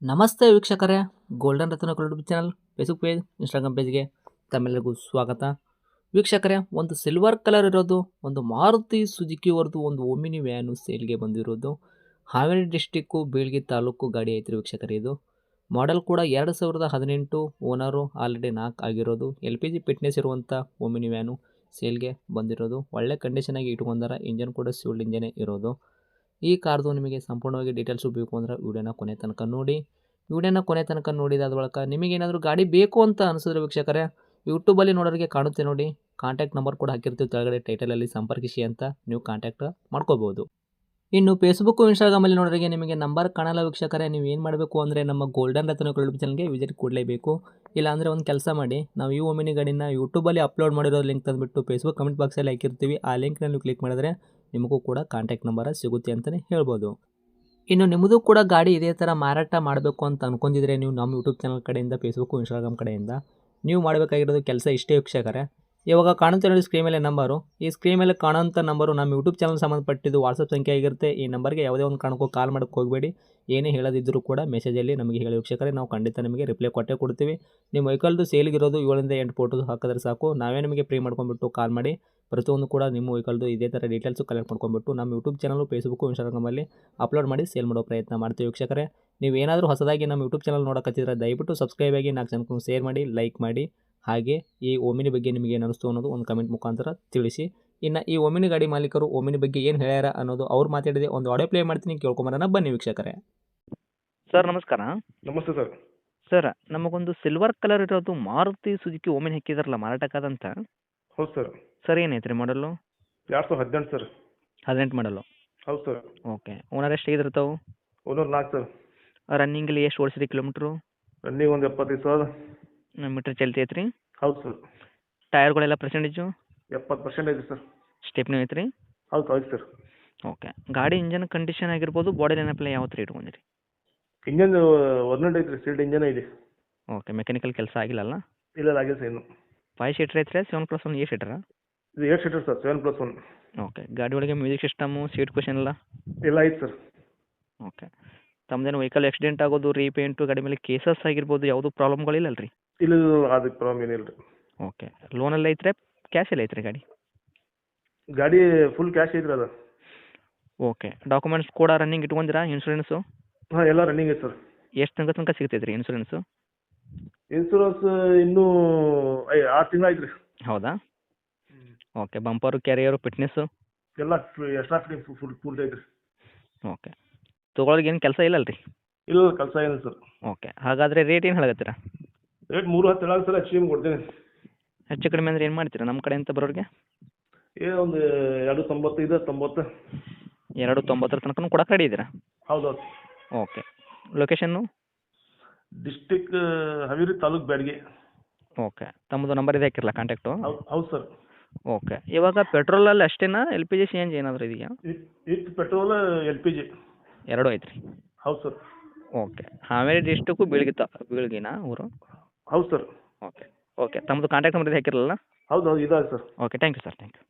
ನಮಸ್ತೆ ವೀಕ್ಷಕರೇ, golden Ratna YouTube channel, Facebook page, Instagram ಪೇಜ್ಗೆ ತಮ್ಮೆಲ್ಲರಿಗೂ ಸ್ವಾಗತ. ವೀಕ್ಷಕರೇ, ಒಂದು ಸಿಲ್ವರ್ ಕಲರ್ ಇರೋದು ಒಂದು ಮಾರುತಿ ಸುಜುಕಿ ಅವ್ರದ್ದು ಒಂದು ಓಮಿನಿ ವ್ಯಾನು ಸೇಲ್ಗೆ ಬಂದಿರೋದು. ಹಾವೇರಿ ಡಿಸ್ಟಿಕ್ಕು ಬೀಳ್ಗಿ ತಾಲೂಕು ಗಾಡಿ ಐತ್ರಿ ವೀಕ್ಷಕರೇ. ಇದು ಮಾಡೆಲ್ ಕೂಡ 2018, ಓನರು ಆಲ್ರೆಡಿ 4 ಆಗಿರೋದು. LPG ಫಿಟ್ನೆಸ್ ಇರುವಂಥ ಓಮಿನಿ ವ್ಯಾನು ಸೇಲ್ಗೆ ಬಂದಿರೋದು. ಒಳ್ಳೆ ಕಂಡೀಷನ್ ಆಗಿ ಇಟ್ಕೊಂಡಾರ. ಇಂಜನ್ ಕೂಡ ಸಿವಿಲ್ ಇಂಜನೇ ಇರೋದು. ಈ ಕಾರ್ದು ನಿಮಗೆ ಸಂಪೂರ್ಣವಾಗಿ ಡೀಟೇಲ್ಸು ಬೇಕು ಅಂದರೆ ವಿಡಿಯೋನ ಕೊನೆ ತನಕ ನೋಡಿ. ವಿಡಿಯೋನ ಕೊನೆ ತನಕ ನೋಡಿದಾದ ಬಳಿಕ ನಿಮಗೇನಾದರೂ ಗಾಡಿ ಬೇಕು ಅಂತ ಅನಿಸಿದ್ರೆ ವೀಕ್ಷಕರೇ, ಯೂಟ್ಯೂಬಲ್ಲಿ ನೋಡೋರಿಗೆ ಕಾಣುತ್ತೆ ನೋಡಿ, ಕಾಂಟ್ಯಾಕ್ಟ್ ನಂಬರ್ ಕೂಡ ಹಾಕಿರ್ತೀವಿ ಕೆಳಗಡೆ ಟೈಟಲಲ್ಲಿ, ಸಂಪರ್ಕಿಸಿ ಅಂತ ನೀವು ಕಾಂಟ್ಯಾಕ್ಟ್ ಮಾಡ್ಕೋಬೋದು. ಇನ್ನು ಫೇಸ್ಬುಕ್ಕು, ಇನ್ಸ್ಟಾಗ್ರಾಮಲ್ಲಿ ನೋಡೋರಿಗೆ ನಿಮಗೆ ನಂಬರ್ ಕಾಣಲ್ಲ ವೀಕ್ಷಕರೇ. ನೀವು ಏನು ಮಾಡಬೇಕು ಅಂದರೆ ನಮ್ಮ ಗೋಲ್ಡನ್ ರತ್ನ ಯೂಟ್ಯೂಬ್ ಚಾನಲ್ಗೆ ವಿಸಿಟ್ ಕೊಡಲೇಬೇಕು. ಇಲ್ಲಾಂದರೆ ಒಂದು ಕೆಲಸ ಮಾಡಿ, ನಾವು ಈ ಓಮಿನಿ ಗಾಡಿನ ಯೂಟ್ಯೂಬಲ್ಲಿ ಅಪ್ಲೋಡ್ ಮಾಡಿರೋ ಲಿಂಕ್ ತಂದುಬಿಟ್ಟು ಫೇಸ್ಬುಕ್ ಕಮೆಂಟ್ ಬಾಕ್ಸಲ್ಲಿ ಹಾಕಿರ್ತೀವಿ. ಆ ಲಿಂಕ್ನಲ್ಲಿ ನೀವು ಕ್ಲಿಕ್ ಮಾಡಿದ್ರೆ ನಿಮಗೂ ಕೂಡ ಕಾಂಟ್ಯಾಕ್ಟ್ ನಂಬರ್ ಸಿಗುತ್ತೆ ಅಂತಲೇ ಹೇಳ್ಬೋದು. ಇನ್ನು ನಿಮ್ಮದು ಕೂಡ ಗಾಡಿ ಇದೇ ಥರ ಮಾರಾಟ ಮಾಡಬೇಕು ಅಂತ ಅಂದ್ಕೊಂಡಿದ್ರೆ ನೀವು ನಮ್ಮ ಯೂಟ್ಯೂಬ್ ಚಾನಲ್ ಕಡೆಯಿಂದ, ಫೇಸ್ಬುಕ್ಕು, ಇನ್ಸ್ಟಾಗ್ರಾಮ್ ಕಡೆಯಿಂದ ನೀವು ಮಾಡಬೇಕಾಗಿರೋದು ಕೆಲಸ ಇಷ್ಟೇ ವೀಕ್ಷಕರೇ. ಇವಾಗ ಕಾಣುತ್ತೆ ನೋಡಿ ಸ್ಕ್ರೀನ್ ಮೇಲೆ ನಂಬರು. ಈ ಸ್ಕ್ರೀನ್ ಮೇಲೆ ಕಾಣೋಂಥ ನಂಬರು ನಮ್ಮ ಯೂಟ್ಯೂಬ್ ಚಾನಲ್ ಸಂಬಂಧಪಟ್ಟಿದ್ದು ವಾಟ್ಸಪ್ ಸಂಖ್ಯೆ ಆಗಿರುತ್ತೆ. ಈ ನಂಬರ್ಗೆ ಯಾವುದೇ ಒಂದು ಕಾರಣಕ್ಕೂ ಕಾಲ್ ಮಾಡೋಕ್ಕೆ ಹೋಗಬೇಡಿ. ಏನೇ ಹೇಳೋದಿದ್ದರೂ ಕೂಡ ಮೆಸೇಜಲ್ಲಿ ನಮಗೆ ಹೇಳಿ ವೀಕ್ಷಕರೇ, ನಾವು ಖಂಡಿತ ನಿಮಗೆ ರಿಪ್ಲೈ ಕೊಟ್ಟೇ ಕೊಡ್ತೀವಿ. ನಿಮ್ಮ ವೆಹಿಕಲ್ದು ಸೇಲ್ಗಿರೋದು 7 ರಿಂದ 8 ಫೋಟೋಸ್ ಹಾಕಿದ್ರೆ ಸಾಕು, ನಾವೇ ನಿಮಗೆ ಫ್ರೀ ಮಾಡ್ಕೊಂಡ್ಬಿಟ್ಟು ಕಾಲ್ ಮಾಡಿ ಪ್ರತಿಯೊಂದು ಕೂಡ ನಿಮ್ಮ ವೆಹಿಕಲ್ದು ಇದೇ ಥರ ಡೀಟೇಲ್ಸು ಕಲೆಕ್ಟ್ ಮಾಡ್ಕೊಂಡ್ಬಿಟ್ಟು ನಮ್ಮ ಯೂಟ್ಯೂಬ್ ಚಾನಲು, ಫೇಸ್ಬುಕ್ಕು, ಇನ್ಸ್ಟಾಗ್ರಾಮಲ್ಲಿ ಅಪ್ಲೋಡ್ ಮಾಡಿ ಸೇಲ್ ಮಾಡೋ ಪ್ರಯತ್ನ ಮಾಡ್ತೀವಿ ವೀಕ್ಷಕರೇ. ನೀವೇನಾದರೂ ಹೊಸದಾಗಿ ನಮ್ಮ ಯೂಟ್ಯೂಬ್ ಚಾನಲ್ ನೋಡೋಕತ್ತಿದ್ರೆ ದಯವಿಟ್ಟು ಸಬ್ಸ್ಕ್ರೈಬ್ ಆಗಿ 4 ಜನಕ್ಕೂ ಶೇರ್ ಮಾಡಿ, ಲೈಕ್ ಮಾಡಿ. ಹಾಗೆ ಈ ಓಮಿನಿ ಬಗ್ಗೆ ನಿಮಗೆ ಏನು ಅನಿಸ್ತು ಅನ್ನೋದು ಒಂದು ಕಮೆಂಟ್ ಮುಖಾಂತರ ತಿಳಿಸಿ. ಇನ್ನು ಈ ಓಮಿನಿ ಗಾಡಿ ಮಾಲೀಕರು ಓಮಿನಿ ಬಗ್ಗೆ ಏನು ಹೇಳ್ಯಾರ ಅನ್ನೋದು ಅವ್ರು ಮಾತಾಡಿದೆ ಒಂದು ಆಡಿಯೋ ಪ್ಲೇ ಮಾಡ್ತೀನಿ, ಕೇಳ್ಕೊಂಬರೋಣ ಬನ್ನಿ ವೀಕ್ಷಕರೇ. ಸರ್ ನಮಸ್ಕಾರ. ನಮಸ್ತೆ ಸರ್. ಸರ್ ನಮಗೊಂದು ಸಿಲ್ವರ್ ಕಲರ್ ಇರೋದು ಮಾರುತಿ ಸುಜುಕಿ ಓಮಿನಿ ಹಾಕಿದಾರಲ್ಲ ಮಾರಾಟಕ್ಕಾದಂತ. ಹೌದು ಸರ್. ಸರ್ ಏನೈತ್ರಿ ಮಾಡಲು? 2018 ಸರ್. 18 ಮಾಡಲು. ಹೌದು ಸರ್. ಓಕೆ. ಓನರ್ ಎಷ್ಟು ಆಗಿರ್ತಾವೆ? Owner 4 sir. ರನ್ನಿಂಗಲ್ಲಿ ಎಷ್ಟು ಓಡಿಸಿರಿ ಕಿಲೋಮೀಟ್ರು? ರನ್ನಿಂಗ್ ಒಂದು 75,000 ಮೀಟ್ರ್ ಚಲ್ತಿ ಐತ್ರಿ? ಹೌದು ಸರ್. ಟೈರ್ಗಳೆಲ್ಲ ಪರ್ಸೆಂಟೇಜು? 70% ಐತೆ ಸರ್. ಸ್ಟೆಪ್ನೂ ಐತ್ರಿ? ಹೌದು ಸರ್. ಓಕೆ. ಗಾಡಿ ಇಂಜನ್ ಕಂಡೀಷನ್ ಆಗಿರ್ಬೋದು, ಬಾಡಿ ಲೈನಪ್ಲೆ ಯಾವ ಥರ ಇಟ್ಕೊಂಡಿರಿ? ಇಂಜನ್ ಒರ್ನಡ್ ಐತ್ರಿ, ಸೀಲ್ಡ್ ಇಂಜನ್ ಇದೆ. ಓಕೆ. ಮೆಕ್ಯಾನಿಕಲ್ ಕೆಲಸ ಆಗಿಲ್ಲಲ್ಲ? ಇಲ್ಲ ಆಗಿಲ್ಲ ಸರ್ ಇನ್ನು. 5 ಸೀಟ್ರ್ ಐತ್ರಿ? 7+1 8 ಸೀಟ್ರಾ? ಇದು 8 ಸೀಟರ್ ಸರ್, 7+1. ಓಕೆ. ಗಾಡಿ ಒಳಗೆ ಮ್ಯೂಸಿಕ್ ಸಿಸ್ಟಮು, ಸೀಟ್ ಕ್ವಶನ್ ಎಲ್ಲ? ಎಲ್ಲ ಐತೆ ಸರ್. ಓಕೆ. ತಮ್ಮದೇನು ವೆಹಿಕಲ್ ಆಕ್ಸಿಡೆಂಟ್ ಆಗೋದು, ರೀಪೇಂಟು, ಗಾಡಿ ಮೇಲೆ ಕೇಸಸ್ ಆಗಿರ್ಬೋದು, ಯಾವುದೂ ಪ್ರಾಬ್ಲಮ್ಗಳಿಲ್ಲಲ್ಲ ರೀ? ಇಲ್ಲ ಅದಕ್ಕೆ ಪ್ರಾಬ್ಲಮ್ ಏನಿಲ್ಲ ರೀ. ಓಕೆ. ಲೋನಲ್ಲಿ ಐತ್ರಿ, ಕ್ಯಾಶಲ್ಲಿ ಐತ್ರಿ ಗಾಡಿ? ಗಾಡಿ ಫುಲ್ ಕ್ಯಾಶ್ ಐತ್ರಿ ಅದು. ಓಕೆ. ಡಾಕ್ಯುಮೆಂಟ್ಸ್ ಕೂಡ ರನ್ನಿಂಗ್ ಇಟ್ಕೊಂಡಿರಾ? ಇನ್ಶೂರೆನ್ಸು ಹಾಂ, ಎಲ್ಲ ರನ್ನಿಂಗ್ ಐತೆ ಸರ್. ಎಷ್ಟು ತನಕ ಸಿಗ್ತೈತೆ ರೀ ಇನ್ಶೂರೆನ್ಸು? ಇನ್ಸೂರೆನ್ಸ್ ಇನ್ನೂ 6 ತಿಂಗಳು ಐತ್ರಿ. ಹೌದಾ? ಓಕೆ. ಬಂಪರು, ಕ್ಯಾರಿಯರು, ಫಿಟ್ನೆಸ್ಸು ಎಲ್ಲ ಎಕ್ಸ್ಟ್ರಾ ಫಿಟ್ಟಿಂಗ್ ಫುಲ್ ಐತ್ರಿ. ಓಕೆ. ತೊಗೊಳೋರಿಗೆ ಏನು ಕೆಲಸ ಇಲ್ಲಲ್ಲ ರೀ? ಇಲ್ಲ ಕೆಲಸ ಏನಿಲ್ಲ ಸರ್. ಓಕೆ. ಹಾಗಾದರೆ ರೇಟ್ ಏನು ಹೇಳತ್ತೀರಾ? ರೇಟ್ 310 ಹೇಳೋದು ಸರ್, ಹೆಚ್ಚು ಕೊಡ್ತೀನಿ. ಹೆಚ್ಚು ಕಡಿಮೆ ಅಂದರೆ ಏನು ಮಾಡ್ತೀರಾ ನಮ್ಮ ಕಡೆ ಅಂತ ಬರೋರಿಗೆ? ಒಂದು 295 90. 290 ತನಕ ಕೊಡಕ್ಕೆ ರೆಡಿ ಇದ್ದೀರಾ? ಹೌದು. Okay. Location? District Haveri, taluk Byadgi. Okay. ತಮ್ಮದು ನಂಬರ್ ಇದೆ ಹಾಕಿರಲ್ಲ ಕಾಂಟ್ಯಾಕ್ಟು? ಹೌದು ಸರ್. ಓಕೆ. ಇವಾಗ ಪೆಟ್ರೋಲಲ್ಲಿ ಅಷ್ಟೇನಾ, LPG CNG ಏನಾದರೂ ಇದೆಯಾ? ವಿತ್ ಪೆಟ್ರೋಲ್, LPG ಎರಡೂ ಐತ್ರಿ? ಹೌದು ಸರ್. ಓಕೆ. ಹಾವೇರಿ ಡಿಸ್ಟಿಕ್ಕು ಬೀಳ್ಗಿನಾ ಊರು? ಹೌದು ಸರ್. ಓಕೆ. ಓಕೆ. ತಮ್ಮದು ಕಾಂಟ್ಯಾಕ್ಟ್ ನಂಬರ್ ಇದೆ ಹಾಕಿರಲ್ಲ? ಹೌದು ಇದಾವೆ sir. Okay. Thank you sir. Thank you.